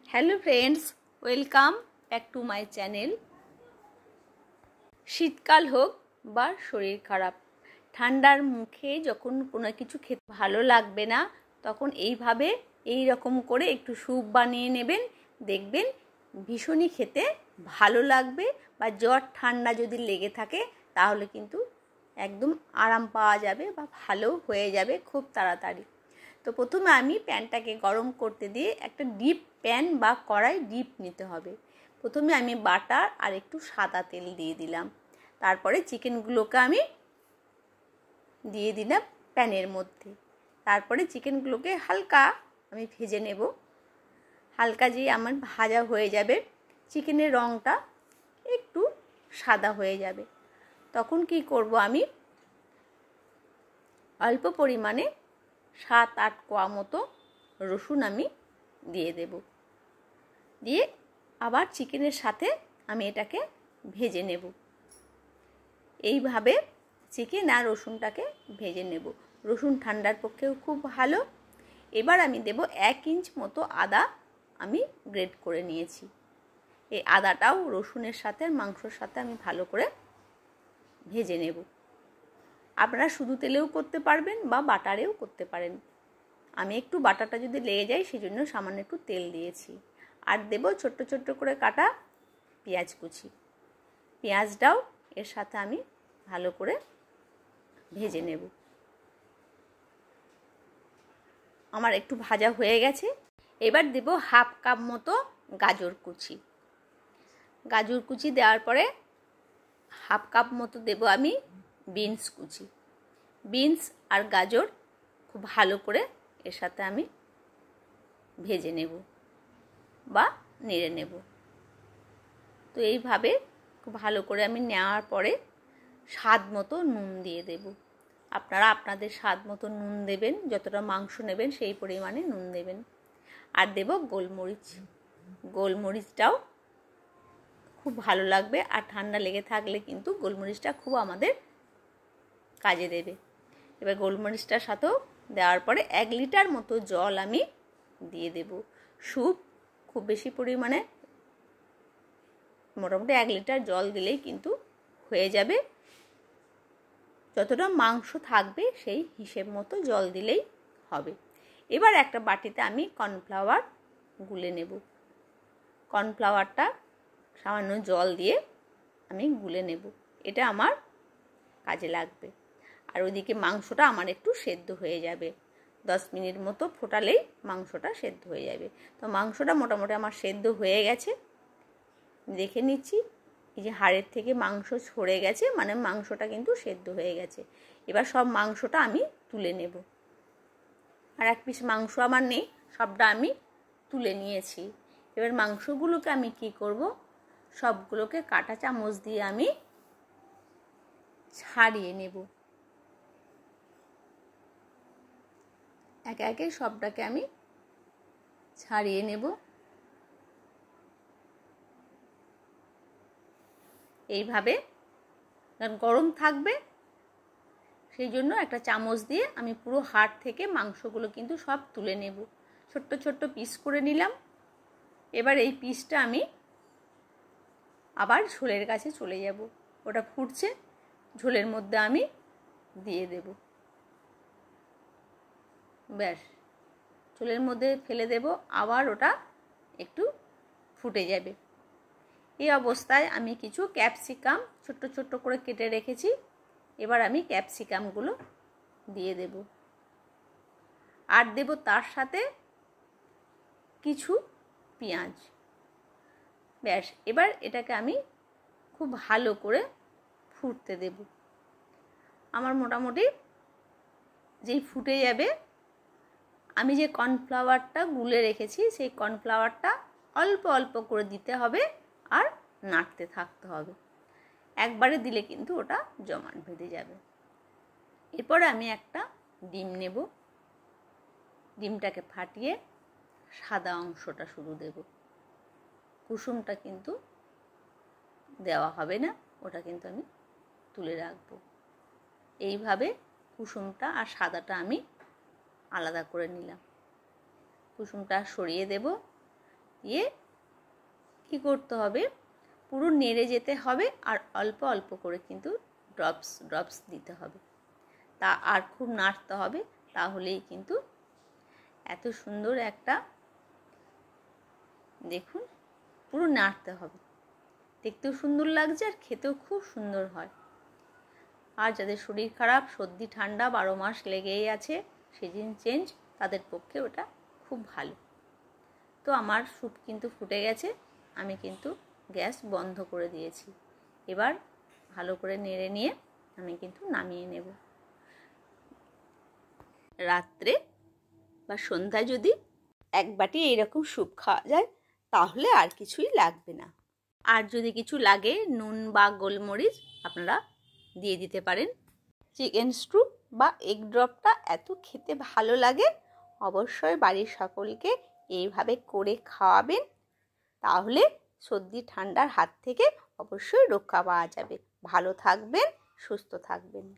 Hello friends, welcome back to my channel. শীতকাল হোক বা শরীর খারাপ, ঠান্ডার মুখে যখন কোনো কিছু খেতে ভালো লাগবে না, তখন এইভাবে এই রকম করে একটু স্যুপ বানিয়ে নেবেন, দেখবেন ভীষণই খেতে ভালো লাগবে। বা জ্বর ঠান্ডা যদি লেগে থাকে তাহলে কিন্তু একদম আরাম পাওয়া যাবে বা ভালো হয়ে যাবে খুব তাড়াতাড়ি। তো প্রথমে আমি প্যানটাকে গরম করতে দিয়ে একটা ডিপ প্যান বা কড়াই ডিপ নিতে হবে। প্রথমে আমি বাটার আর একটু সাদা তেল দিয়ে দিলাম। তারপরে চিকেনগুলোকে আমি দিয়ে দিলাম প্যানের মধ্যে। তারপরে চিকেনগুলোকে হালকা আমি ভেজে নেব। হালকা যে আমার ভাজা হয়ে যাবে, চিকেনের রঙটা একটু সাদা হয়ে যাবে, তখন কি করব, আমি অল্প পরিমাণে 7-8 কোয়া মতো রসুন আমি দিয়ে দেব। দিয়ে আবার চিকেনের সাথে আমি এটাকে ভেজে নেব। এইভাবে চিকেন আর রসুনটাকে ভেজে নেব। রসুন ঠান্ডার পক্ষেও খুব ভালো। এবার আমি দেব 1 ইঞ্চ মতো আদা আমি গ্রেট করে নিয়েছি। এই আদাটাও রসুনের সাথে মাংসর সাথে আমি ভালো করে ভেজে নেব। আপনারা শুধু তেলেও করতে পারবেন বা বাটারেও করতে পারেন। আমি একটু বাটারটা যদি লেগে যায় সেজন্য সামান্য একটু তেল দিয়েছি। আর দেব ছোট্ট ছোট্ট করে কাটা পেঁয়াজ কুচি। পেঁয়াজটাও এর সাথে আমি ভালো করে ভেজে নেব। আমার একটু ভাজা হয়ে গেছে। এবার দেব 1/2 কাপ মতো গাজর কুচি। গাজর কুচি দেওয়ার পরে 1/2 কাপ মতো দেব আমি বিনস কুচি। বিনস আর গাজর খুব ভালো করে এর সাথে আমি ভেজে নেব বা নেড়ে নেব। তো এইভাবে খুব ভালো করে আমি নেওয়ার পরে স্বাদ মতো নুন দিয়ে দেব। আপনারা আপনাদের স্বাদ মতো নুন দেবেন, যতটা মাংস নেবেন সেই পরিমাণে নুন দেবেন। আর দেব গোলমরিচ। গোলমরিচটাও খুব ভালো লাগবে, আর ঠান্ডা লেগে থাকলে কিন্তু গোলমরিচটা খুব আমাদের কাজে দেবে। এবার গোলমরিচটার সাথেও দেওয়ার পরে 1 লিটার মতো জল আমি দিয়ে দেব। স্যুপ খুব বেশি পরিমাণে, মোটামুটি 1 লিটার জল দিলেই কিন্তু হয়ে যাবে। যতটা মাংস থাকবে সেই হিসেব মতো জল দিলেই হবে। এবার একটা বাটিতে আমি কর্নফ্লাওয়ার গুলে নেব। কর্নফ্লাওয়ারটা সামান্য জল দিয়ে আমি গুলে নেব, এটা আমার কাজে লাগবে। আর ওইদিকে মাংসটা আমার একটু সেদ্ধ হয়ে যাবে। 10 মিনিট মতো ফোটালেই মাংসটা সেদ্ধ হয়ে যাবে। তো মাংসটা মোটামুটি আমার সেদ্ধ হয়ে গেছে, দেখে নিচ্ছি। এই যে হাড়ের থেকে মাংস ছড়ে গেছে, মানে মাংসটা কিন্তু সেদ্ধ হয়ে গেছে। এবার সব মাংসটা আমি তুলে নেব। আর 1 পিস মাংস আমার নেই, সবটা আমি তুলে নিয়েছি। এবার মাংসগুলোকে আমি কি করব, সবগুলোকে কাঁটা চামচ দিয়ে আমি ছাড়িয়ে নেব। একে একে সবটাকে আমি ছাড়িয়ে নেব। এইভাবে গরম থাকবে, সেই জন্য একটা চামচ দিয়ে আমি পুরো হাড় থেকে মাংসগুলো কিন্তু সব তুলে নেব। ছোট্ট ছোট্ট পিস করে নিলাম। এবার এই পিসটা আমি আবার ঝোলের কাছে চলে যাব। ওটা ফুটছে, ঝোলের মধ্যে আমি দিয়ে দেব। ব্যাস, ঝোলের মধ্যে ফেলে দেব, আবার ওটা একটু ফুটে যাবে। এই অবস্থায় আমি কিছু ক্যাপসিকাম ছোট্ট ছোট্ট করে কেটে রেখেছি। এবার আমি ক্যাপসিকামগুলো দিয়ে দেব। আর দেব তার সাথে কিছু পেঁয়াজ। ব্যাস, এবার এটাকে আমি খুব ভালো করে ফুটতে দেব। আমার মোটামুটি যেই ফুটে যাবে, আমি যে কর্নফ্লাওয়ারটা গুলে রেখেছি সেই কর্নফ্লাওয়ারটা অল্প অল্প করে দিতে হবে আর নাড়তে থাকতে হবে। একবারে দিলে কিন্তু ওটা জমাট বেঁধে যাবে। এরপরে আমি একটা ডিম নেব। ডিমটাকে ফাটিয়ে সাদা অংশটা শুধু দেব, কুসুমটা কিন্তু দেওয়া হবে না, ওটা কিন্তু আমি তুলে রাখবো। এইভাবে কুসুমটা আর সাদাটা আমি আলাদা করে নিলাম। কুসুমটা সরিয়ে দেব। দিয়ে কী করতে হবে, পুরো নেড়ে যেতে হবে আর অল্প অল্প করে কিন্তু ড্রপস দিতে হবে। তা আর খুব নাড়তে হবে, তাহলেই কিন্তু এত সুন্দর একটা, দেখুন পুরো নাড়তে হবে, দেখতেও সুন্দর লাগছে আর খেতেও খুব সুন্দর হয়। আর যাদের শরীর খারাপ, সর্দি ঠান্ডা 12 মাস লেগেই আছে, সিজন চেঞ্জ, তাদের পক্ষে ওটা খুব ভালো। তো আমার স্যুপ কিন্তু ফুটে গেছে, আমি কিন্তু গ্যাস বন্ধ করে দিয়েছি। এবার ভালো করে নেড়ে নিয়ে আমি কিন্তু নামিয়ে নেব। রাত্রে বা সন্ধ্যায় যদি এক বাটি এইরকম স্যুপ খাওয়া যায়, তাহলে আর কিছুই লাগবে না। আর যদি কিছু লাগে, নুন বা গোলমরিচ আপনারা দিয়ে দিতে পারেন। চিকেন স্টু বা এগ ড্রপটা এত খেতে ভালো লাগে, অবশ্যই বাড়ির সকলকে এইভাবে করে খাওয়াবেন, তাহলে সর্দি ঠান্ডার হাত থেকে অবশ্যই রক্ষা পাওয়া যাবে। ভালো থাকবেন, সুস্থ থাকবেন।